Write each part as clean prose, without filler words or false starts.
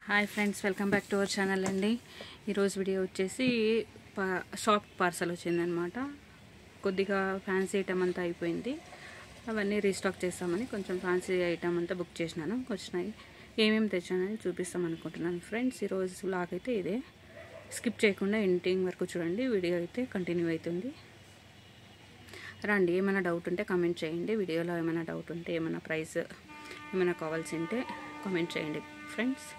Hi friends, welcome back to our channel అండి. ఈరోజు video వచ్చేసి షాప్ పార్సల్ వచ్చిందనమాట. కొద్దిగా ఫ్యాన్సీ ఐటమ్ అంతా అయిపోయింది, అవన్నీ రీస్టాక్ చేస్తామని కొంచెం ఫ్యాన్సీ ఐటమ్ అంతా బుక్ చేసినాను. వచ్చినాయి, ఏమేమి తెచ్చానని చూపిస్తాం అనుకుంటున్నాను ఫ్రెండ్స్. ఈరోజు వ్లాగ్ అయితే ఇదే, స్కిప్ చేయకుండా ఎండింగ్ వరకు చూడండి. వీడియో అయితే కంటిన్యూ అవుతుంది. రండి, ఏమైనా డౌట్ ఉంటే కామెంట్ చేయండి. వీడియోలో ఏమైనా డౌట్ ఉంటే, ఏమైనా ప్రైస్ ఏమైనా కావాల్సి ఉంటే కామెంట్ చేయండి ఫ్రెండ్స్.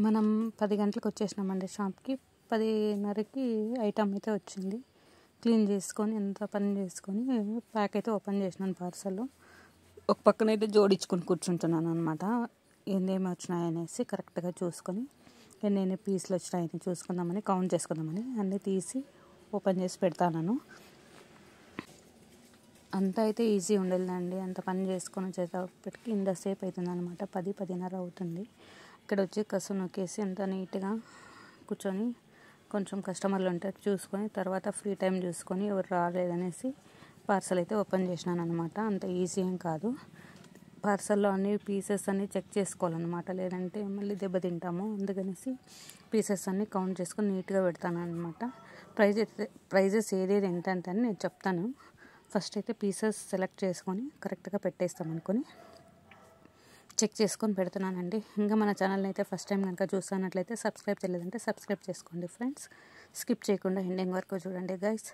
మనం 10 గంటలకు వచ్చేసినామండి షాప్కి. 10:30కి ఐటమ్ అయితే వచ్చింది. క్లీన్ చేసుకొని ఎంత పని చేసుకొని ప్యాక్ అయితే ఓపెన్ చేసినాను పార్సల్. ఒక పక్కన అయితే జోడించుకొని కూర్చుంటున్నాను అనమాట. ఏమేమి వచ్చినాయనేసి కరెక్ట్గా చూసుకొని, ఎన్ని పీసులు వచ్చినాయని చూసుకుందామని, కౌంట్ చేసుకుందామని అన్నీ తీసి ఓపెన్ చేసి పెడతాను. అంత అయితే ఈజీ ఉండలేదండి. అంత పని చేసుకొని వచ్చేటప్పటికి ఇంతసేపు అవుతుంది అనమాట. 10-10:30 అవుతుంది. ఇక్కడ వచ్చి కసు నొక్కేసి అంత నీట్గా కూర్చొని కొంచెం కస్టమర్లు ఉంటే చూసుకొని, తర్వాత ఫ్రీ టైం చూసుకొని ఎవరు రాలేదనేసి పార్సల్ అయితే ఓపెన్ చేసినాను అనమాట. అంత ఈజీ ఏం కాదు. పార్సల్లో అన్ని పీసెస్ అన్నీ చెక్ చేసుకోవాలన్నమాట, లేదంటే మళ్ళీ దెబ్బతింటాము. అందుకనేసి పీసెస్ అన్నీ కౌంట్ చేసుకొని నీట్గా పెడతాను అనమాట. ప్రైజెస్ ఏదేది ఎంత అని నేను చెప్తాను. ఫస్ట్ అయితే పీసెస్ సెలెక్ట్ చేసుకొని కరెక్ట్గా పెట్టేస్తాం అనుకొని చెక్ చేసుకొని పెడుతున్నానండి. ఇంకా మన ఛానల్ని అయితే ఫస్ట్ టైం కనుక చూస్తున్నట్లయితే సబ్స్క్రైబ్ చేయలేదంటే సబ్స్క్రైబ్ చేసుకోండి ఫ్రెండ్స్. స్కిప్ చేయకుండా ఎండింగ్ వరకు చూడండి గైస్.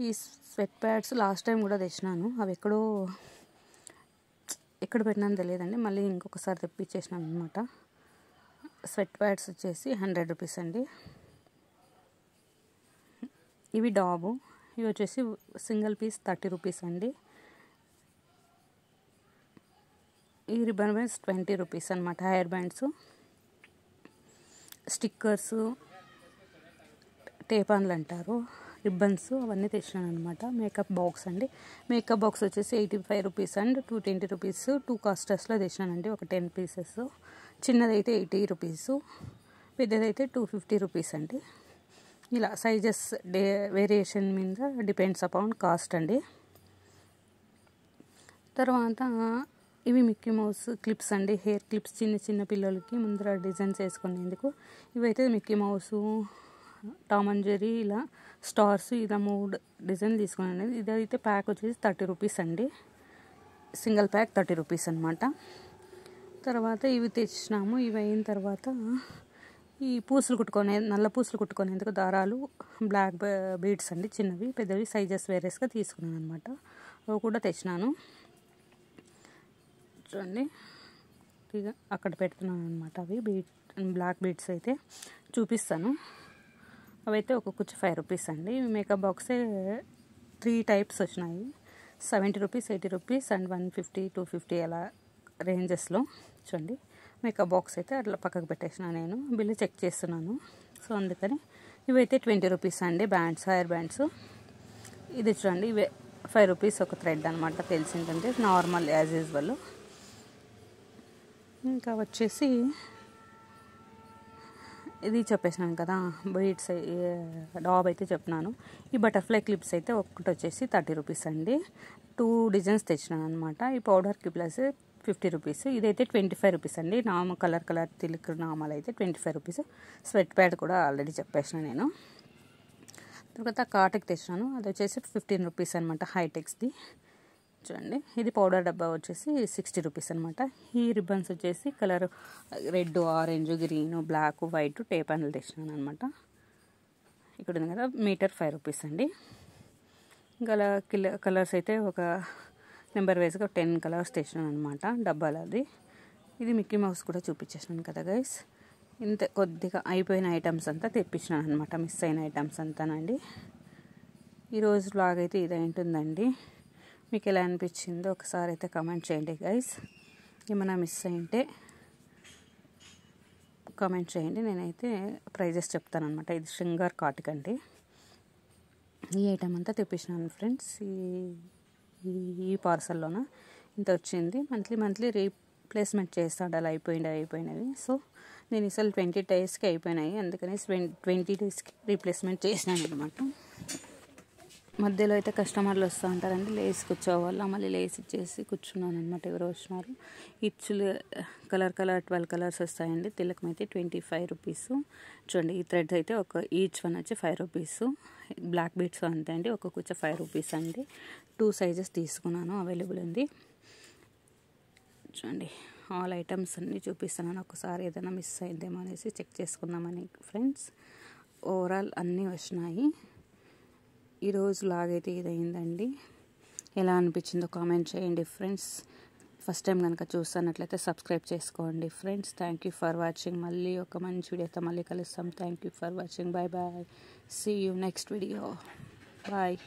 ఈ స్వెట్ ప్యాడ్స్ లాస్ట్ టైం కూడా తెచ్చినాను. అవి ఎక్కడ పెట్టినాను తెలియదండి. మళ్ళీ ఇంకొకసారి తెప్పించేసినాను అనమాట. స్వెట్ ప్యాడ్స్ వచ్చేసి 100 రూపీస్ అండి. ఇవి డాబు. ఇవి వచ్చేసి సింగిల్ పీస్ 30 రూపీస్ అండి. ఈ రిబ్బన్ బ్యాండ్స్ 20 రూపీస్ అనమాట. హెయిర్ బ్యాండ్స్, స్టిక్కర్స్, టేపాన్లు అంటారు, రిబ్బన్స్ అవన్నీ తెచ్చినాను అనమాట. మేకప్ బాక్స్ అండి. మేకప్ బాక్స్ వచ్చేసి 85 రూపీస్ అండ్ 220 రూపీస్. 2 కాస్టర్స్లో తెచ్చినానండి. ఒక 10 పీసెస్. చిన్నదైతే 80 రూపీస్, పెద్దదైతే 250 రూపీస్ అండి. ఇలా సైజెస్ వేరియేషన్ మీద డిపెండ్స్ అపాన్ కాస్ట్ అండి. తర్వాత ఇవి మిక్కీ మౌస్ క్లిప్స్ అండి. హెయిర్ క్లిప్స్, చిన్న పిల్లలకి ముందర డిజైన్స్ వేసుకునేందుకు. ఇవైతే Mickey mouse, Tom and Jerry, ఇలా స్టార్స్, ఇలా 3 డిజైన్ తీసుకున్నాను. ఇదైతే ప్యాక్ వచ్చేసి 30 రూపీస్ అండి. సింగిల్ ప్యాక్ 30 రూపీస్ అనమాట. తర్వాత ఇవి తెచ్చినాము. ఇవి అయిన తర్వాత ఈ నల్ల పూసలు కుట్టుకునేందుకు దారాలు, బ్లాక్ బీడ్స్ అండి. చిన్నవి పెద్దవి సైజెస్ వేరేస్గా తీసుకున్నాను అనమాట. అవి కూడా తెచ్చినాను. చూడండి, అక్కడ పెడుతున్నాను అనమాట. అవి బ్లాక్ బీడ్స్ అయితే చూపిస్తాను. అవైతే ఒక కుచ్చు 5 రూపీస్ అండి. మేకప్ బాక్సే 3 టైప్స్ వచ్చినాయి. 70 రూపీస్, 80 రూపీస్ అండ్ 150, 250 అలా రేంజెస్లో. చూడండి, మేకప్ బాక్స్ అయితే అట్లా పక్కకు పెట్టేసిన. నేను బిల్లు చెక్ చేస్తున్నాను, సో అందుకని. ఇవైతే 20 రూపీస్ అండి. Bands, hair bands. ఇది చూడండి, ఇవే 5 రూపీస్ ఒక థ్రెడ్ అనమాట. తెలిసిందంటే నార్మల్ యాజ్ యూజువల్. ఇంకా వచ్చేసి ఇది చెప్పేసినాను కదా, బీడ్స్ డాబ్ అయితే చెప్పినాను. ఈ బటర్ఫ్లై క్లిప్స్ అయితే ఒకటి వచ్చేసి 30 రూపీస్ అండి. 2 డిజైన్స్ తెచ్చినాను అనమాట. ఈ పౌడర్ క్లిప్స్ 50 రూపీస్. ఇదైతే 25 రూపీస్ అండి. కలర్ తిలక్ నామాలు అయితే 25 రూపీస్. స్వెట్ ప్యాడ్ కూడా ఆల్రెడీ చెప్పేసిన నేను. తర్వాత కాటకి తెచ్చినాను. అది వచ్చేసి 15 రూపీస్ అనమాట, హైటెక్స్ది. చూడండి, ఇది పౌడర్ డబ్బా వచ్చేసి 60 రూపీస్ అనమాట. ఈ రిబ్బన్స్ వచ్చేసి colour red, orange, green, black, white టేపాన్లు తెచ్చినాను అనమాట. ఇక్కడ ఉంది కదా, మీటర్ 5 రూపీస్ అండి. ఇంకా కలర్స్ అయితే ఒక నెంబర్ వైజ్గా 10 కలర్స్ తెచ్చినాను అనమాట డబ్బాలది. ఇది మిక్కీ మౌస్ కూడా చూపించేసినాను కదా గైస్. ఇంత కొద్దిగా అయిపోయిన ఐటమ్స్ అంతా తెప్పించినాను అనమాట, మిస్ అయిన ఐటమ్స్ అంతానండి. ఈరోజు వ్లాగ్ అయితే ఇది ఉంటుందండి. మీకు ఎలా అనిపించిందో ఒకసారి అయితే కామెంట్ చేయండి గైస్. ఏమైనా మిస్ అయింటే కామెంట్ చేయండి. నేనైతే ప్రైజెస్ చెప్తాను అనమాట. ఇది శృంగార్ కాటిక్ అండి. ఈ ఐటమ్ అంతా తెప్పించినాను ఫ్రెండ్స్. ఈ పార్సల్లోన ఇంత వచ్చింది. మంత్లీ రీప్లేస్మెంట్ చేస్తాడు, అలా అయిపోయినవి. సో నేను అసలు 20 డేస్కి అయిపోయినాయి, అందుకని 20 డేస్కి రీప్లేస్మెంట్ చేసినాను అనమాట. మధ్యలో అయితే కస్టమర్లు వస్తూ ఉంటారండి, లేసి కూర్చోవాలా, మళ్ళీ లేసి ఇచ్చేసి కూర్చున్నాను అనమాట. ఎవరో వచ్చినారు. ఇచ్చులు కలర్ 12 కలర్స్ వస్తాయండి. తిలకం అయితే 25 రూపీస్. చూడండి, ఈ థ్రెడ్స్ అయితే ఈచ్ వన్ వచ్చి 5 రూపీస్. బ్లాక్ బీడ్స్ అంతే అండి, ఒక కుచ్చ 5 రూపీస్ అండి. 2 సైజెస్ తీసుకున్నాను, అవైలబుల్ ఉంది. చూడండి, ఆల్ ఐటమ్స్ అన్నీ చూపిస్తున్నాను. ఒకసారి ఏదైనా మిస్ అయిందేమో అనేసి చెక్ చేసుకుందామని ఫ్రెండ్స్. ఓవరాల్ అన్నీ వచ్చినాయి. ఈరోజు లాగైతే ఇది అయిందండి. ఎలా అనిపించిందో కామెంట్ చేయండి ఫ్రెండ్స్. ఫస్ట్ టైం కనుక చూస్తున్నట్లయితే సబ్స్క్రైబ్ చేసుకోండి friends. Thank you for watching. మళ్ళీ ఒక మంచి వీడియోతో మళ్ళీ కలుస్తాం. Thank you for watching. Bye bye. See you next video. Bye.